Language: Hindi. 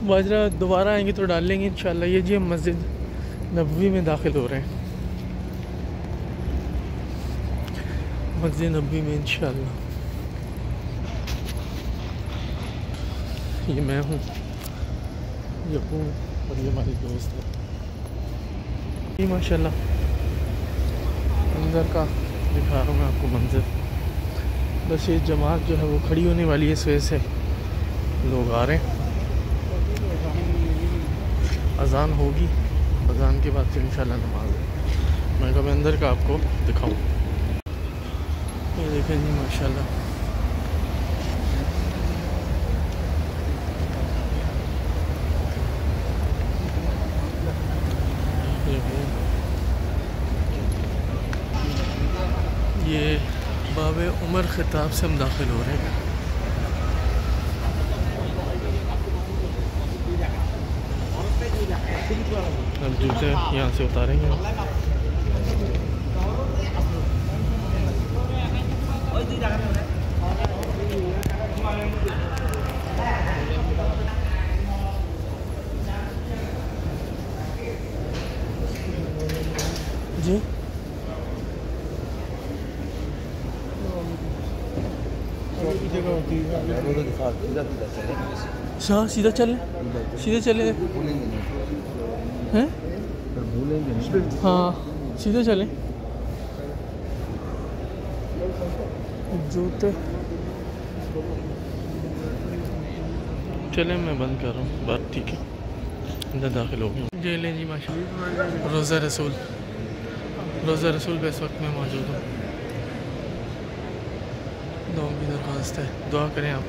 बाजरा दोबारा आएंगे तो डाल लेंगे इंशाल्लाह। ये जी हम मस्जिद नबवी में दाखिल हो रहे हैं, मस्जिद नबवी में इंशाल्लाह। ये मैं हूँ, यकूम, और ये हमारी दोस्त है। ये माशाल्लाह अंदर का दिखा रहा हूँ मैं आपको मंजर। बस ये जमात जो है वो खड़ी होने वाली है, इस वजह से लोग आ रहे हैं। अज़ान होगी, अज़ान के बाद फिर इंशाल्लाह नमाज है। मैं कभी अंदर का आपको दिखाऊँ। ये देखें जी माशाल्लाह, ये बाबे उमर ख़िताब से हम दाखिल हो रहे हैं। अब जूते यहाँ से उतारेंगे। जी हाँ, सीधा चले, सीधे चले हैं। हाँ सीधे चले। जूते चले, मैं बंद कर रहा हूँ बात, ठीक है। अंदर दाखिल हो गया। जी लें जी माशाल्लाह, रोज़ा रसूल पे इस वक्त मैं मौजूद हूँ। दुआ की दरख्वास्त है, दुआ करें आप।